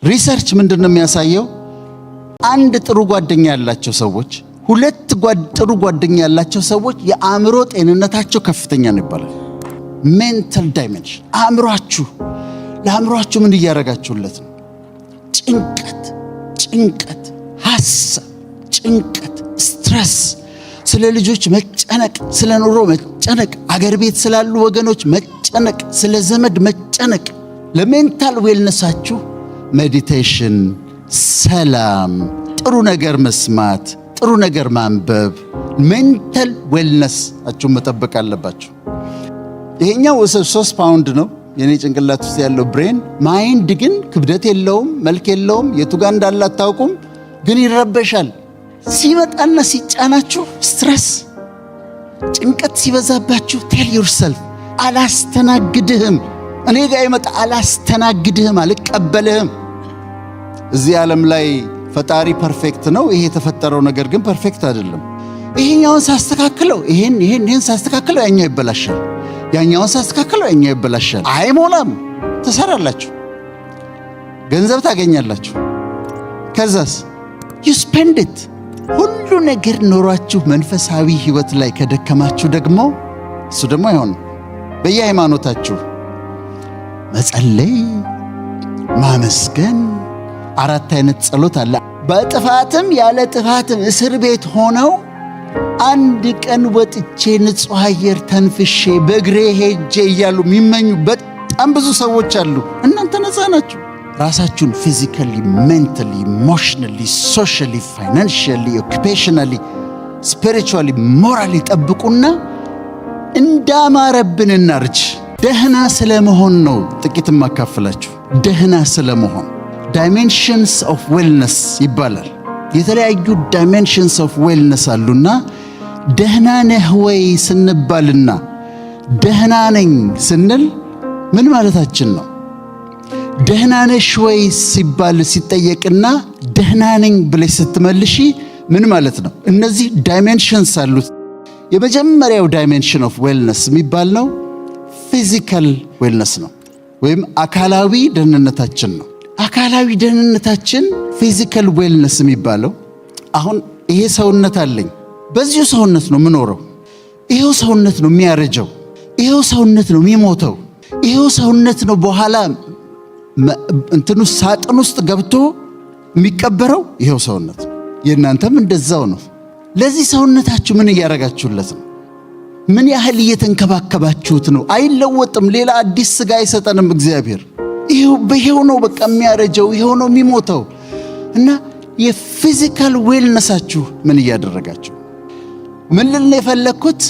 ሪሰርች ምንድነው የሚያሳየው? አንድ ጥሩ ጓደኛ ያላቸው ሰዎች፣ ሁለት ጥሩ ጓደኛ ያላቸው ሰዎች የአእምሮ ጤንነታቸው ከፍተኛ ነው ይባላል። ሜንታል ዳይሜንሽን ለአእምሮአችሁ ምን እያደረጋችሁለት ነው? ጭንቀት፣ ሐሳብ፣ ስትረስ፣ ስለ ልጆች መጨነቅ፣ ስለ ኑሮ መጨነቅ፣ አገር ቤት ስላሉ ወገኖች መጨነቅ፣ ስለ ዘመድ መጨነቅ። ለሜንታል ዌልነሳችሁ ሜዲቴሽን፣ ሰላም፣ ጥሩ ነገር መስማት፣ ጥሩ ነገር ማንበብ፣ ሜንታል ዌልነሳችሁ መጠበቅ አለባችሁ። ይሄኛው 3 ፓውንድ ነው የኔ ጭንቅላት ውስጥ ያለው ብሬን። ማይንድ ግን ክብደት የለውም፣ መልክ የለውም፣ የቱ ጋር እንዳለ አታውቁም፣ ግን ይረበሻል። ሲመጣና ሲጫናችሁ ስትረስ፣ ጭንቀት ሲበዛባችሁ ቴል ዩርሰልፍ አላስተናግድህም። እኔ ጋር ይመጣ አላስተናግድህም፣ አልቀበልህም። እዚህ ዓለም ላይ ፈጣሪ ፐርፌክት ነው። ይሄ የተፈጠረው ነገር ግን ፐርፌክት አይደለም። ይሄኛውን ሳስተካክለው ይሄን ሳስተካክለው ያኛው ይበላሻል፣ ያኛውን ሳስተካክለው ያኛው ይበላሻል። አይሞላም። ትሰራላችሁ፣ ገንዘብ ታገኛላችሁ። ከዛስ you spend it። ሁሉ ነገር ኖሯችሁ መንፈሳዊ ህይወት ላይ ከደከማችሁ ደግሞ እሱ ደግሞ አይሆንም። በየሃይማኖታችሁ መጸለይ፣ ማመስገን፣ 4 አይነት ጸሎት አለ። በጥፋትም ያለ ጥፋትም እስር ቤት ሆነው አንድ ቀን ወጥቼ ንጹህ አየር ተንፍሼ በእግሬ ሄጄ እያሉ የሚመኙ በጣም ብዙ ሰዎች አሉ። እናንተ ነፃ ናችሁ። ራሳችሁን ፊዚካሊ፣ ሜንታሊ፣ ኢሞሽናሊ፣ ሶሻሊ፣ ፋይናንሻሊ፣ ኦኩፔሽናሊ፣ ስፒሪቹዋሊ፣ ሞራሊ ጠብቁና እንዳማረብን እናርጅ። ደህና ስለመሆን ነው ጥቂት ማካፈላችሁ። ደህና ስለመሆን ዳይሜንሽንስ ኦፍ ዌልነስ ይባላል። የተለያዩ ዳይሜንሽንስ ኦፍ ዌልነስ አሉና ደህና ነህ ወይ ስንባልና ደህና ነኝ ስንል ምን ማለታችን ነው? ደህና ነሽ ወይ ሲባል ሲጠየቅና ደህና ነኝ ብለሽ ስትመልሺ ምን ማለት ነው? እነዚህ ዳይሜንሽንስ አሉት። የመጀመሪያው ዳይሜንሽን ኦፍ ዌልነስ የሚባል ነው ፊዚካል ዌልነስ ነው፣ ወይም አካላዊ ደህንነታችን ነው። አካላዊ ደህንነታችን ፊዚካል ዌልነስ የሚባለው አሁን ይሄ ሰውነት አለኝ፣ በዚሁ ሰውነት ነው የምኖረው፣ ይሄው ሰውነት ነው የሚያረጀው፣ ይሄው ሰውነት ነው የሚሞተው፣ ይሄው ሰውነት ነው በኋላ እንትኑ ሳጥን ውስጥ ገብቶ የሚቀበረው ይሄው ሰውነት። የእናንተም እንደዛው ነው። ለዚህ ሰውነታችሁ ምን እያረጋችሁለት ነው? ምን ያህል እየተንከባከባችሁት ነው? አይለወጥም። ሌላ አዲስ ስጋ አይሰጠንም እግዚአብሔር። ይሄው ነው በቃ የሚያረጀው፣ ይሄው ነው የሚሞተው። እና የፊዚካል ዌልነሳችሁ ምን እያደረጋችሁ? ምን ልል ነው የፈለኩት?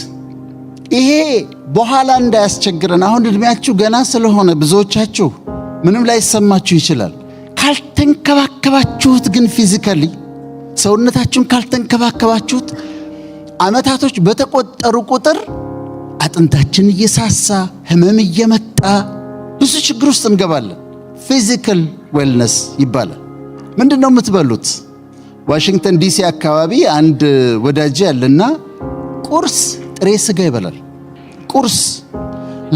ይሄ በኋላ እንዳያስቸግረን። አሁን እድሜያችሁ ገና ስለሆነ ብዙዎቻችሁ ምንም ላይሰማችሁ ይችላል። ካልተንከባከባችሁት ግን ፊዚካሊ ሰውነታችሁን ካልተንከባከባችሁት አመታቶች በተቆጠሩ ቁጥር አጥንታችን እየሳሳ ህመም እየመጣ ብዙ ችግር ውስጥ እንገባለን። ፊዚካል ዌልነስ ይባላል። ምንድነው የምትበሉት? ዋሽንግተን ዲሲ አካባቢ አንድ ወዳጅ ያለና ቁርስ ጥሬ ስጋ ይበላል። ቁርስ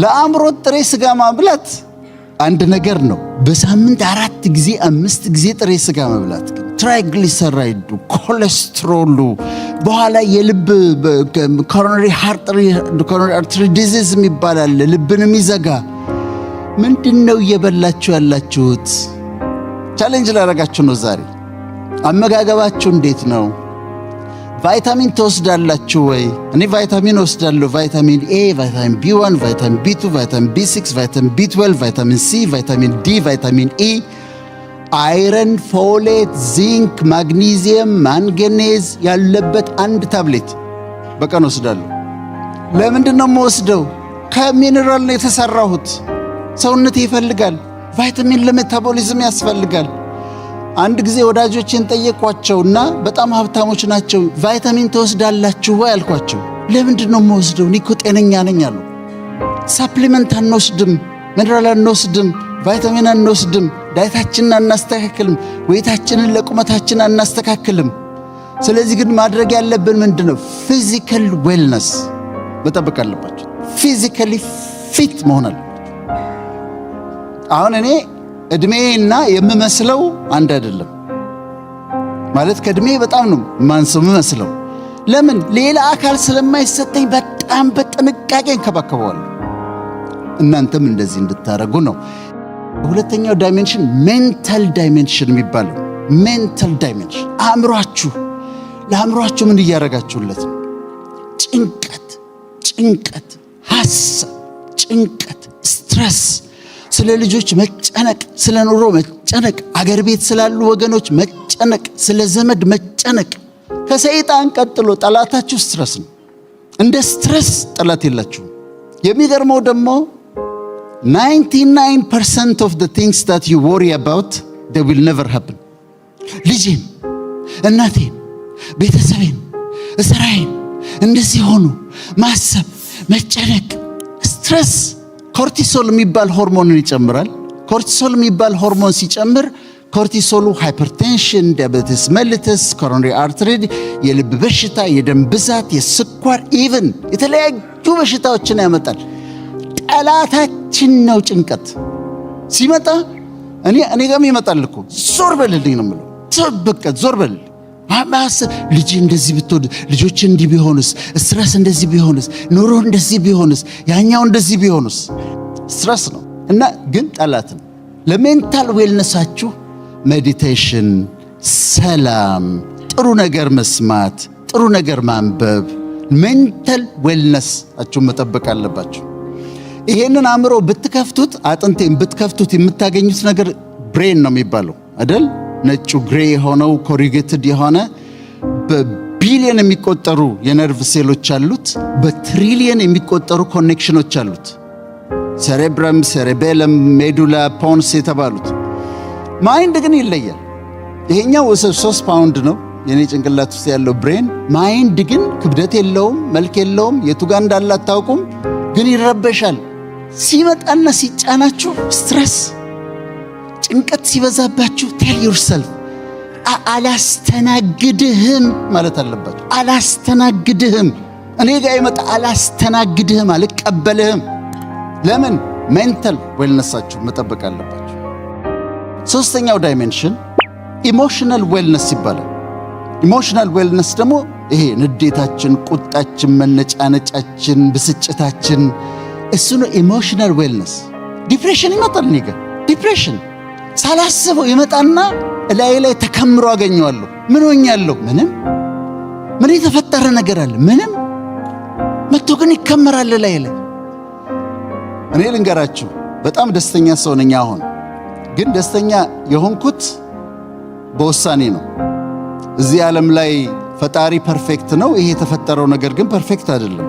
ለአእምሮ ጥሬ ስጋ ማብላት አንድ ነገር ነው። በሳምንት 4 ጊዜ 5 ጊዜ ጥሬ ስጋ መብላት ግን ትራይግሊሰራይዱ፣ ኮሌስትሮሉ፣ በኋላ የልብ ኮሮነሪ አርተሪ ዲዚዝ የሚባላል ልብን የሚዘጋ ምንድነው እየበላችሁ ያላችሁት? ቻሌንጅ ላደርጋችሁ ነው ዛሬ። አመጋገባችሁ እንዴት ነው? ቫይታሚን ትወስዳላችሁ ወይ? እኔ ቫይታሚን ወስዳለሁ። ቫይታሚን ኤ፣ ቫይታሚን ቢ1፣ ቫይታሚን ቢ2፣ ቫይታሚን ቢ6፣ ቫይታሚን ቢ12፣ ቫይታሚን ሲ፣ ቫይታሚን ዲ፣ ቫይታሚን ኢ፣ አይረን፣ ፎሌት፣ ዚንክ፣ ማግኒዚየም፣ ማንገኔዝ ያለበት አንድ ታብሌት በቀን ወስዳለሁ። ለምንድን ነው የምወስደው? ከሚነራል ነው የተሰራሁት። ሰውነቴ ይፈልጋል። ቫይታሚን ለሜታቦሊዝም ያስፈልጋል። አንድ ጊዜ ወዳጆቼን ጠየቅኳቸውና በጣም ሀብታሞች ናቸው። ቫይታሚን ትወስዳላችሁ ወይ አልኳቸው። ለምንድን ነው የምወስደው? እኔ እኮ ጤነኛ ነኝ አሉ። ሳፕሊመንት አንወስድም፣ ሚነራል አንወስድም፣ ቫይታሚን አንወስድም፣ ዳይታችንን አናስተካክልም፣ ወይታችንን ለቁመታችን አናስተካክልም። ስለዚህ ግን ማድረግ ያለብን ምንድነው? ፊዚካል ዌልነስ መጠበቅ አለባችሁ። ፊዚካሊ ፊት መሆን አለባችሁ። አሁን እኔ እድሜና የምመስለው አንድ አይደለም ማለት ከእድሜ በጣም ነው ማንሰው የምመስለው። ለምን ሌላ አካል ስለማይሰጠኝ በጣም በጥንቃቄ እንከባከበዋለሁ። እናንተም እንደዚህ እንድታረጉ ነው። ሁለተኛው ዳይሜንሽን ሜንታል ዳይሜንሽን የሚባለው ሜንታል ዳይሜንሽን ለአእምሯችሁ ምን እያደረጋችሁለት ነው? ጭንቀት፣ ሐሳብ፣ ጭንቀት፣ ስትረስ፣ ስለ ልጆች መጨነቅ፣ ስለ ኑሮ መጨነቅ፣ አገር ቤት ስላሉ ወገኖች መጨነቅ፣ ስለ ዘመድ መጨነቅ። ከሰይጣን ቀጥሎ ጠላታችሁ ስትረስ ነው። እንደ ስትረስ ጠላት የላችሁም። የሚገርመው ደግሞ 99% of the things that you worry about they will never happen። ልጄን፣ እናቴን፣ ቤተሰቤን፣ እስራኤል እንደዚህ ሆኑ ማሰብ፣ መጨነቅ፣ ስትረስ ኮርቲሶል የሚባል ሆርሞንን ይጨምራል። ኮርቲሶል የሚባል ሆርሞን ሲጨምር ኮርቲሶሉ ሃይፐርቴንሽን፣ ዲያቤቲስ መልተስ፣ ኮሮነሪ አርተሪ፣ የልብ በሽታ፣ የደም ብዛት፣ የስኳር ኢቭን የተለያዩ በሽታዎችን ያመጣል። ጠላታችን ነው። ጭንቀት ሲመጣ እኔ ጋርም ይመጣል እኮ ዞር በልልኝ ነው የምለው። ዞር በል ልጅ እንደዚህ ብትወድ፣ ልጆች እንዲህ ቢሆንስ፣ ስትረስ እንደዚህ ቢሆንስ፣ ኑሮ እንደዚህ ቢሆንስ፣ ያኛው እንደዚህ ቢሆንስ። ስትረስ ነው እና ግን ጠላት ነው። ለሜንታል ዌልነሳችሁ ሜዲቴሽን፣ ሰላም፣ ጥሩ ነገር መስማት፣ ጥሩ ነገር ማንበብ፣ ሜንታል ዌልነሳችሁ መጠበቅ አለባችሁ። ይሄንን አእምሮ ብትከፍቱት፣ አጥንቴን ብትከፍቱት የምታገኙት ነገር ብሬን ነው የሚባለው አይደል? ነጩ ግሬ የሆነው ኮሪጌትድ የሆነ በቢሊየን የሚቆጠሩ የነርቭ ሴሎች አሉት። በትሪሊየን የሚቆጠሩ ኮኔክሽኖች አሉት። ሴሬብረም፣ ሴሬቤለም፣ ሜዱላ፣ ፖንስ የተባሉት። ማይንድ ግን ይለያል። ይሄኛው 3 ፓውንድ ነው የኔ ጭንቅላት ውስጥ ያለው ብሬን። ማይንድ ግን ክብደት የለውም፣ መልክ የለውም፣ የቱ ጋር እንዳለ አታውቁም፣ ግን ይረበሻል። ሲመጣና ሲጫናችሁ ስትረስ፣ ጭንቀት ሲበዛባችሁ ቴል ዩርሰልፍ አላስተናግድህም ማለት አለባችሁ። አላስተናግድህም፣ እኔ ጋር ይመጣ አላስተናግድህም፣ አልቀበልህም። ለምን? ሜንታል ዌልነሳችሁ መጠበቅ አለባችሁ። ሶስተኛው ዳይሜንሽን ኢሞሽናል ዌልነስ ይባላል። ኢሞሽናል ዌልነስ ደግሞ ይሄ ንዴታችን፣ ቁጣችን፣ መነጫነጫችን፣ ብስጭታችን እሱ ነው ኢሞሽናል ዌልነስ። ዲፕሬሽን ይመጣል። እኔ ጋር ዲፕሬሽን ሳላስበው ይመጣና ላይ ተከምሮ አገኘዋለሁ። ምን ሆኛለሁ? ምንም። ምን የተፈጠረ ነገር አለ? ምንም። መጥቶ ግን ይከመራል ላይ። እኔ ልንገራችሁ በጣም ደስተኛ ሰው ነኝ። አሁን ግን ደስተኛ የሆንኩት በውሳኔ ነው። እዚህ ዓለም ላይ ፈጣሪ ፐርፌክት ነው። ይሄ የተፈጠረው ነገር ግን ፐርፌክት አይደለም።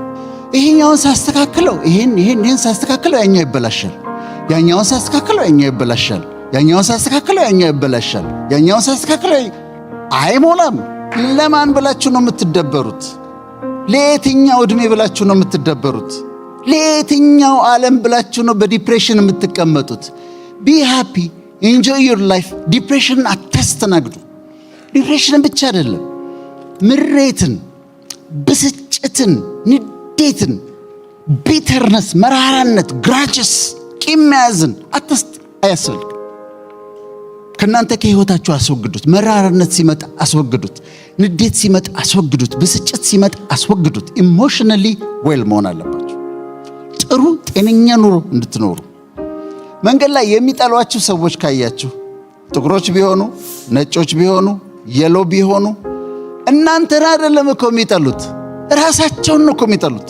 ይሄኛውን ሳስተካክለው ይሄን ሳስተካክለው ያኛው ይበላሻል። ያኛውን ሳስተካክለው ያኛው ይበላሻል። ያኛውን ሳስተካክለው ያኛው ይበላሻል። ያኛውን ሳስተካክለው አይሞላም። ለማን ብላችሁ ነው የምትደበሩት? ለየትኛው ዕድሜ ብላችሁ ነው የምትደበሩት? ለየትኛው ዓለም ብላችሁ ነው በዲፕሬሽን የምትቀመጡት? ቢ ሃፒ ኢንጆይ ዩር ላይፍ። ዲፕሬሽንን አታስተናግዱ። ዲፕሬሽንን ብቻ አይደለም፣ ምሬትን፣ ብስጭትን፣ ንዴትን፣ ቢተርነስ፣ መራራነት፣ ግራችስ፣ ቂም መያዝን አያስፈልግም። ከእናንተ ከህይወታችሁ አስወግዱት። መራራነት ሲመጣ አስወግዱት። ንዴት ሲመጣ አስወግዱት። ብስጭት ሲመጣ አስወግዱት። ኢሞሽናሊ ዌል መሆን አለባችሁ፣ ጥሩ ጤነኛ ኑሮ እንድትኖሩ። መንገድ ላይ የሚጠሏችሁ ሰዎች ካያችሁ፣ ጥቁሮች ቢሆኑ፣ ነጮች ቢሆኑ፣ የሎ ቢሆኑ፣ እናንተን አይደለም እኮ የሚጠሉት፣ ራሳቸውን ነው እኮ የሚጠሉት።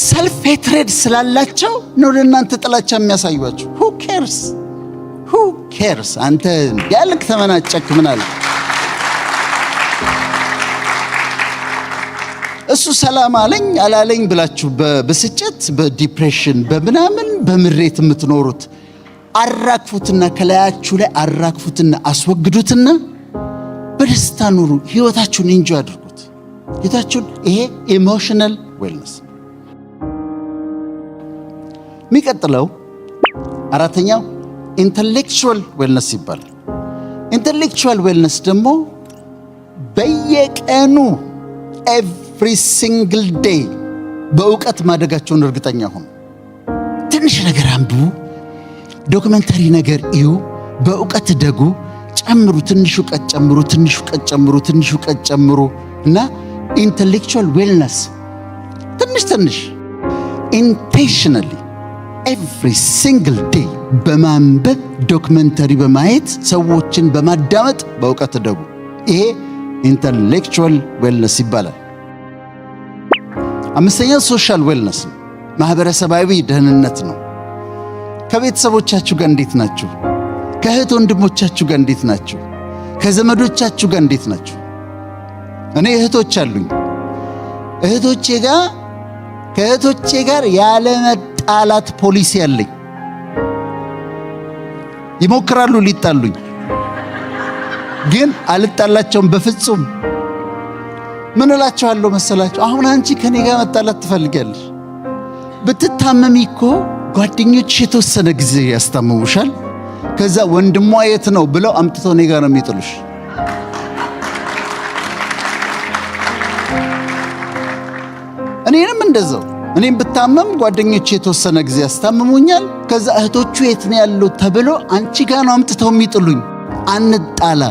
ሰልፍ ሄትሬድ ስላላቸው ነው ለእናንተ ጥላቻ የሚያሳዩአችሁ። who cares? አንተ ያልክ ተመናጨክ ምን አለ? እሱ ሰላም አለኝ አላለኝ ብላችሁ በብስጭት፣ በዲፕሬሽን፣ በምናምን በምሬት የምትኖሩት አራግፉትና ከላያችሁ ላይ አራግፉትና አስወግዱትና በደስታ ኑሩ። ህይወታችሁን ኢንጆይ አድርጉት። ህይወታችሁን ይሄ ኢሞሽናል ዌልነስ። የሚቀጥለው አራተኛው ኢንተሌክቹዋል ዌልነስ ይባላል። ኢንተሌክቹዋል ዌልነስ ደግሞ በየቀኑ ኤቭሪ ሲንግል ዴይ በእውቀት ማደጋቸውን እርግጠኛ ሆኑ። ትንሽ ነገር አንብቡ፣ ዶክመንተሪ ነገር እዩ፣ በእውቀት ደጉ፣ ጨምሩ፣ ትንሽ እውቀት ጨምሩ፣ ትንሽ እውቀት ጨምሩ፣ ትንሽ እውቀት ጨምሩ እና ኢንተሌክቹዋል ዌልነስ ትንሽ ኢንቴንሽናሊ ኤቭሪ ሲንግል ዴይ በማንበብ ዶክመንተሪ በማየት ሰዎችን በማዳመጥ በእውቀት ደጉ። ይሄ ኢንተሌክቹዋል ዌልነስ ይባላል። አምስተኛው ሶሻል ዌልነስ ነው፣ ማህበረሰባዊ ደህንነት ነው። ከቤተሰቦቻችሁ ጋር እንዴት ናችሁ? ከእህት ወንድሞቻችሁ ጋር እንዴት ናችሁ? ከዘመዶቻችሁ ጋር እንዴት ናችሁ? እኔ እህቶች አሉኝ። ከእህቶቼ ጋር ያለ መጣላት ፖሊሲ አለኝ። ይሞክራሉ ሊጣሉኝ፣ ግን አልጣላቸውም በፍጹም። ምን እላቸዋለሁ መሰላችሁ? አሁን አንቺ ከኔ ጋር መጣላት ትፈልጊያለሽ? ብትታመሚ እኮ ጓደኞች የተወሰነ ጊዜ ያስታምሙሻል። ከዛ ወንድሟ የት ነው ብለው አምጥተው እኔ ጋር ነው የሚጥሉሽ። እኔንም እንደዛው። እኔም ብታመም ጓደኞች የተወሰነ ጊዜ ያስታምሙኛል። ከዛ እህቶቹ የት ነው ያሉት ተብሎ አንቺ ጋር ነው አምጥተው የሚጥሉኝ። አንጣላ።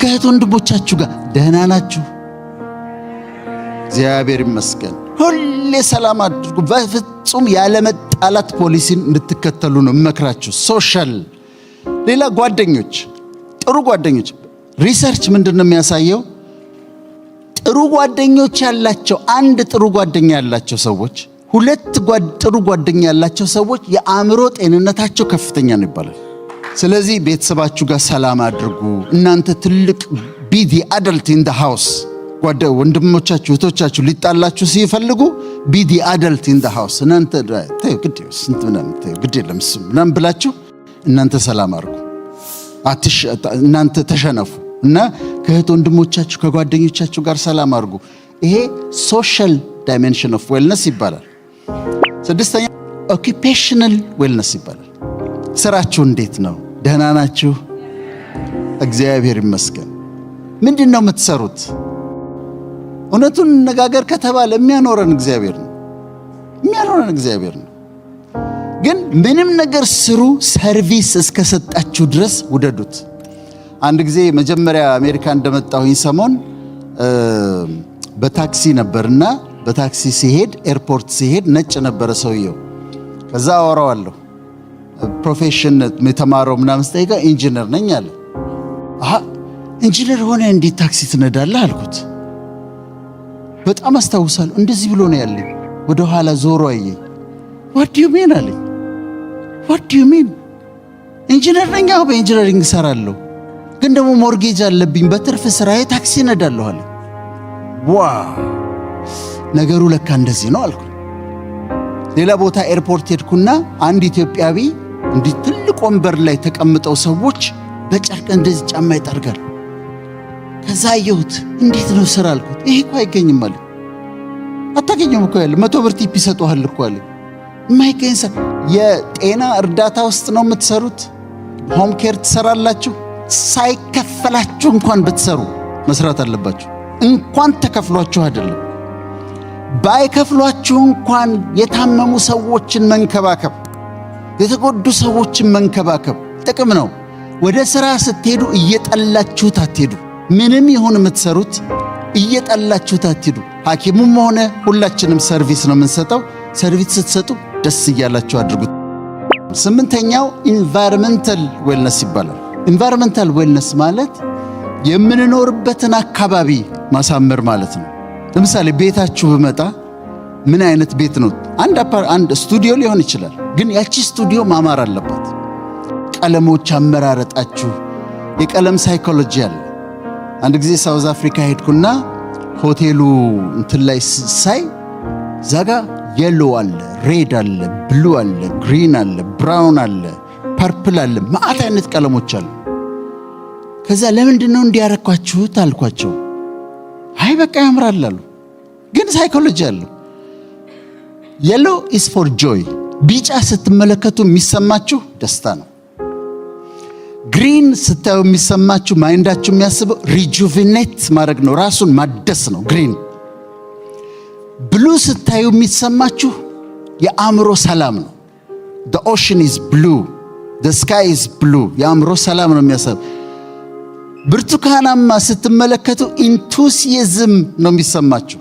ከእህት ወንድሞቻችሁ ጋር ደህና ናችሁ? እግዚአብሔር ይመስገን። ሁሌ ሰላም አድርጉ። በፍጹም ያለ መጣላት ፖሊሲን እንድትከተሉ ነው እመክራችሁ። ሶሻል ሌላ ጓደኞች፣ ጥሩ ጓደኞች። ሪሰርች ምንድን ነው የሚያሳየው? ጥሩ ጓደኞች ያላቸው፣ አንድ ጥሩ ጓደኛ ያላቸው ሰዎች፣ ሁለት ጥሩ ጓደኛ ያላቸው ሰዎች የአእምሮ ጤንነታቸው ከፍተኛ ነው ይባላል። ስለዚህ ቤተሰባችሁ ጋር ሰላም አድርጉ። እናንተ ትልቅ ቢ ዲ አደልት ኢን ዘ ሃውስ። ወንድሞቻችሁ እህቶቻችሁ ሊጣላችሁ ሲፈልጉ ቢ ዲ አደልት ኢን ዘ ሃውስ። እናንተ ግድ የለም እሱ ምናምን ብላችሁ እናንተ ሰላም አድርጉ። እናንተ ተሸነፉ እና ከእህት ወንድሞቻችሁ ከጓደኞቻችሁ ጋር ሰላም አድርጉ። ይሄ ሶሻል ዳይሜንሽን ኦፍ ዌልነስ ይባላል። ስድስተኛ ኦኪፔሽናል ዌልነስ ይባላል። ስራችሁ እንዴት ነው? ደህና ናችሁ? እግዚአብሔር ይመስገን። ምንድን ነው የምትሰሩት? እውነቱን እንነጋገር ከተባለ የሚያኖረን እግዚአብሔር ነው። ግን ምንም ነገር ስሩ፣ ሰርቪስ እስከሰጣችሁ ድረስ ውደዱት። አንድ ጊዜ መጀመሪያ አሜሪካ እንደመጣሁኝ ሰሞን በታክሲ ነበርና በታክሲ ሲሄድ ኤርፖርት ሲሄድ ነጭ ነበረ ሰውየው። ከዛ አወራዋለሁ። ፕሮፌሽን የተማረው ምናምን ስጠይቃ ኢንጂነር ነኝ አለ። ኢንጂነር ሆነ እንዴት ታክሲ ትነዳለህ አልኩት። በጣም አስታውሳለሁ። እንደዚህ ብሎ ነው ያለኝ። ወደ ኋላ ዞሮ አየኝ። what do you mean አለኝ። what do you mean? ኢንጂነር ነኝ። አዎ በኢንጂነሪንግ እሰራለሁ፣ ግን ደግሞ ሞርጌጅ አለብኝ። በትርፍ ስራዬ ታክሲ እነዳለሁ አለ። ዋው ነገሩ ለካ እንደዚህ ነው አልኩ። ሌላ ቦታ ኤርፖርት ሄድኩና አንድ ኢትዮጵያዊ እንዲህ ትልቅ ወንበር ላይ ተቀምጠው ሰዎች በጨርቅ እንደዚህ ጫማ ይጠርጋል። ከዛ አየሁት። እንዴት ነው ስራ አልኩት። ይሄ እኮ አይገኝም አለ። አታገኘውም እኮ ያለ 100 ብር ቲፕ ይሰጡሃል እኮ አለ። የማይገኝ ስራ። የጤና እርዳታ ውስጥ ነው የምትሰሩት? ሆም ኬር ትሰራላችሁ? ሳይከፈላችሁ እንኳን ብትሰሩ መስራት አለባችሁ። እንኳን ተከፍሏችሁ አይደለም፣ ባይከፍሏችሁ እንኳን የታመሙ ሰዎችን መንከባከብ፣ የተጎዱ ሰዎችን መንከባከብ ጥቅም ነው። ወደ ሥራ ስትሄዱ እየጠላችሁት አትሄዱ። ምንም ይሁን የምትሰሩት እየጠላችሁት አትሄዱ። ሐኪሙም ሆነ ሁላችንም ሰርቪስ ነው የምንሰጠው። ሰርቪስ ስትሰጡ ደስ እያላችሁ አድርጉት። ስምንተኛው ኢንቫይሮንመንታል ዌልነስ ይባላል። ኢንቫይሮንመንታል ዌልነስ ማለት የምንኖርበትን አካባቢ ማሳመር ማለት ነው። ለምሳሌ ቤታችሁ ብመጣ ምን አይነት ቤት ነው? አንድ ስቱዲዮ ሊሆን ይችላል፣ ግን ያቺ ስቱዲዮ ማማር አለባት። ቀለሞች አመራረጣችሁ፣ የቀለም ሳይኮሎጂ አለ። አንድ ጊዜ ሳውዝ አፍሪካ ሄድኩና ሆቴሉ እንትን ላይ ሳይ ዛጋ የሎ አለ፣ ሬድ አለ፣ ብሉ አለ፣ ግሪን አለ፣ ብራውን አለ፣ ፐርፕል አለ፣ ማአት አይነት ቀለሞች አሉ። ከዛ ለምንድን ነው እንዲያረኳችሁት አልኳቸው። አይ በቃ ያምራል አሉ። ግን ሳይኮሎጂ አለው። የሎ ኢስ ፎር ጆይ፣ ቢጫ ስትመለከቱ የሚሰማችሁ ደስታ ነው። ግሪን ስታዩ የሚሰማችሁ ማይንዳችሁ የሚያስበው ሪጁቬኔት ማድረግ ነው፣ ራሱን ማደስ ነው ግሪን። ብሉ ስታዩ የሚሰማችሁ የአእምሮ ሰላም ነው። the ocean is blue, the sky is blue የአእምሮ ሰላም ነው የሚያሳብ። ብርቱካናማ ስትመለከቱ ኢንቱሲያዝም ነው የሚሰማችሁ።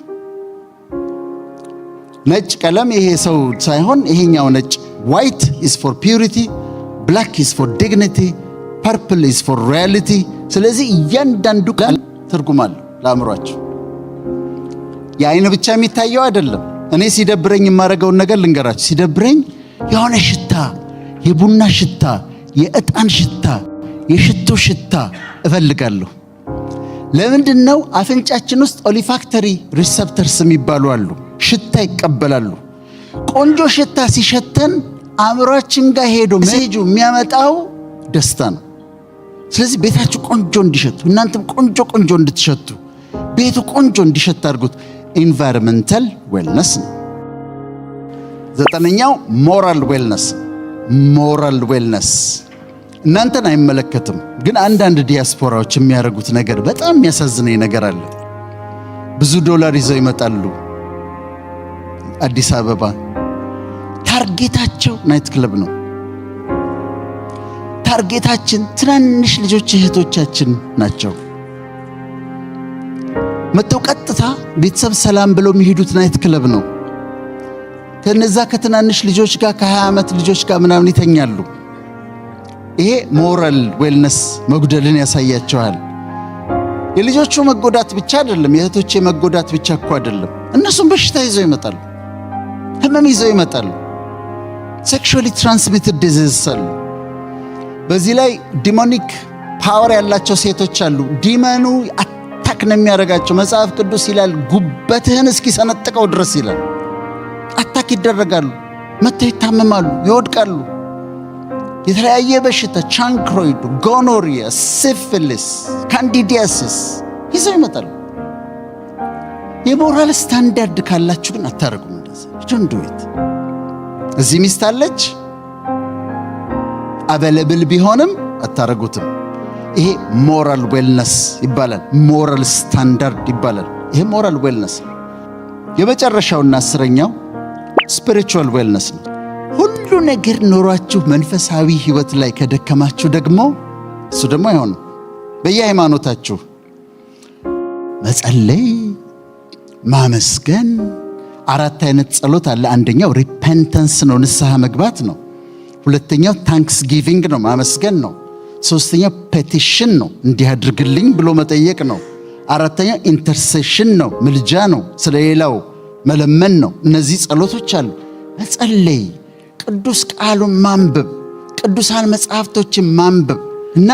ነጭ ቀለም ይሄ ሰው ሳይሆን ይሄኛው ነጭ white is for purity, black is for dignity, purple is for reality። ስለዚህ እያንዳንዱ ቃል ትርጉም አለው ለአእምሯችሁ። የአይን ብቻ የሚታየው አይደለም። እኔ ሲደብረኝ የማደርገውን ነገር ልንገራችሁ። ሲደብረኝ የሆነ ሽታ፣ የቡና ሽታ፣ የእጣን ሽታ፣ የሽቶ ሽታ እፈልጋለሁ። ለምንድነው? አፍንጫችን ውስጥ ኦሊፋክተሪ ሪሰፕተርስ የሚባሉ አሉ። ሽታ ይቀበላሉ። ቆንጆ ሽታ ሲሸተን አእምሯችን ጋር ሄዶ ሜሴጁ የሚያመጣው ደስታ ነው። ስለዚህ ቤታችሁ ቆንጆ እንዲሸቱ፣ እናንተም ቆንጆ ቆንጆ እንድትሸቱ፣ ቤቱ ቆንጆ እንዲሸት አድርጉት። ኢንቫይሮንመንታል ዌልነስ ነው። 9ኛው ሞራል ዌልነስ። ሞራል ዌልነስ እናንተን አይመለከትም፣ ግን አንዳንድ ዲያስፖራዎች የሚያደርጉት ነገር በጣም የሚያሳዝነኝ ነገር አለ። ብዙ ዶላር ይዘው ይመጣሉ አዲስ አበባ። ታርጌታቸው ናይት ክለብ ነው። ታርጌታችን ትናንሽ ልጆች እህቶቻችን ናቸው። መተው ቀጥታ ቤተሰብ ሰላም ብለው የሚሄዱት ናይት ክለብ ነው። ከነዛ ከትናንሽ ልጆች ጋር ከ20 ዓመት ልጆች ጋር ምናምን ይተኛሉ። ይሄ ሞራል ዌልነስ መጉደልን ያሳያቸዋል። የልጆቹ መጎዳት ብቻ አይደለም፣ የእህቶቼ መጎዳት ብቻ እኮ አይደለም። እነሱም በሽታ ይዘው ይመጣሉ፣ ህመም ይዘው ይመጣሉ። ሴክሹዋሊ ትራንስሚትድ ዲዚዝ አሉ። በዚህ ላይ ዲሞኒክ ፓወር ያላቸው ሴቶች አሉ። ዲመኑ አታክ ነው የሚያደርጋቸው። መጽሐፍ ቅዱስ ይላል ጉበትህን እስኪሰነጥቀው ድረስ ይላል። አታክ ይደረጋሉ፣ መተው ይታመማሉ፣ ይወድቃሉ። የተለያየ በሽታ ቻንክሮይድ፣ ጎኖሪያ፣ ሲፊሊስ፣ ካንዲዲያሲስ ይዘው ይመጣሉ። የሞራል ስታንዳርድ ካላችሁ ግን አታረጉም እንደዚህ። ዶንት ዱ ኢት። እዚህ ሚስት አለች አበለብል ቢሆንም አታረጉትም። ይሄ ሞራል ዌልነስ ይባላል። ሞራል ስታንዳርድ ይባላል። ይሄ ሞራል ዌልነስ ነው። የመጨረሻውና 10ኛው ስፒሪቹዋል ዌልነስ ነው። ሁሉ ነገር ኖሯችሁ መንፈሳዊ ህይወት ላይ ከደከማችሁ ደግሞ እሱ ደግሞ አይሆንም። በየሃይማኖታችሁ መጸለይ፣ ማመስገን፣ 4 አይነት ጸሎት አለ። አንደኛው ሪፔንተንስ ነው፣ ንስሐ መግባት ነው። ሁለተኛው ታንክስ ጊቪንግ ነው፣ ማመስገን ነው። ሶስተኛው ፔቲሽን ነው፣ እንዲህ አድርግልኝ ብሎ መጠየቅ ነው። 4ኛው ኢንተርሴሽን ነው፣ ምልጃ ነው፣ ስለሌላው መለመን ነው። እነዚህ ጸሎቶች አሉ። መጸለይ፣ ቅዱስ ቃሉን ማንበብ፣ ቅዱሳን መጽሐፍቶችን ማንበብ እና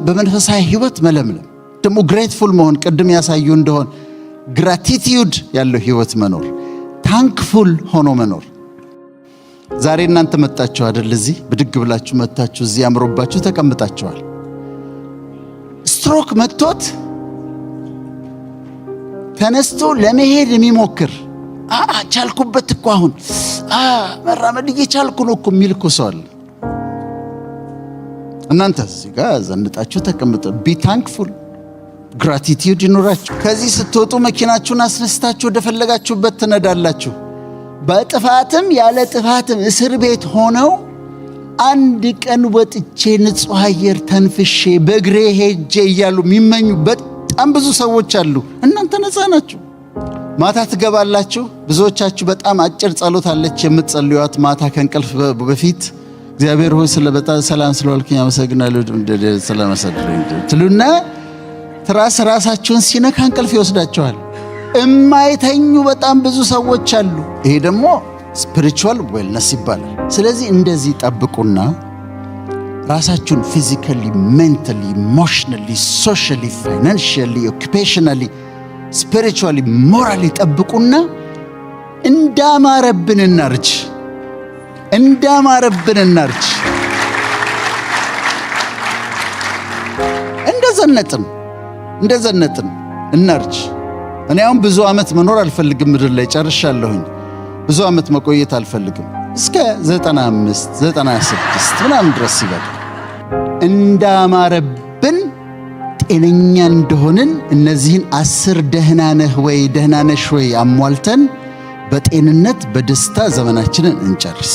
በመንፈሳዊ ህይወት መለምለም፣ ደግሞ ግሬትፉል መሆን፣ ቅድም ያሳዩ እንደሆን ግራቲቲዩድ ያለው ህይወት መኖር፣ ታንክፉል ሆኖ መኖር። ዛሬ እናንተ መጣችሁ አይደል? እዚህ ብድግ ብላችሁ መጣችሁ፣ እዚህ አምሮባችሁ ተቀምጣችኋል። ስትሮክ መጥቶት ተነስቶ ለመሄድ የሚሞክር ቻልኩበት እኮ አሁን መራመድ እየቻልኩ ነው እኮ የሚል እኮ ሰው አለ። እናንተ እዚህ ጋር ዘንጣችሁ ተቀምጡ። ቢ ታንክፉል፣ ግራቲቲዩድ ይኖራችሁ። ከዚህ ስትወጡ መኪናችሁን አስነስታችሁ ወደፈለጋችሁበት ትነዳላችሁ። በጥፋትም ያለ ጥፋትም እስር ቤት ሆነው አንድ ቀን ወጥቼ ንጹህ አየር ተንፍሼ በእግሬ ሄጄ እያሉ የሚመኙ በጣም ብዙ ሰዎች አሉ። እናንተ ነፃ ናችሁ። ማታ ትገባላችሁ። ብዙዎቻችሁ በጣም አጭር ጸሎት አለች የምትጸልዩት ማታ ከእንቅልፍ በፊት። እግዚአብሔር ሆይ ስለበጣም ሰላም ስለዋልከኝ አመሰግናለሁ ስለመሰደረኝ ትሉና ራሳችሁን ሲነካ እንቅልፍ ይወስዳችኋል። እማይተኙ በጣም ብዙ ሰዎች አሉ። ይሄ ደግሞ ስፒሪቹዋል ዌልነስ ይባላል። ስለዚህ እንደዚህ ጠብቁና ራሳችሁን ፊዚካሊ፣ ሜንታሊ፣ ኢሞሽናሊ፣ ሶሻሊ፣ ፋይናንሻሊ፣ ኦኩፔሽናሊ፣ ስፒሪቹዋሊ፣ ሞራሊ ጠብቁና እንዳማረብን እናርጅ፣ እንዳማረብን እናርጅ። እንደዘነጥን እናርጅ። እኔ አሁን ብዙ ዓመት መኖር አልፈልግም ምድር ላይ ጨርሻለሁኝ። ብዙ ዓመት መቆየት አልፈልግም። እስከ 95 96 ምናምን ድረስ ይበቃ። እንዳማረብን ጤነኛ እንደሆንን እነዚህን 10 ደህና ነህ ወይ ደህና ነሽ ወይ አሟልተን በጤንነት በደስታ ዘመናችንን እንጨርስ።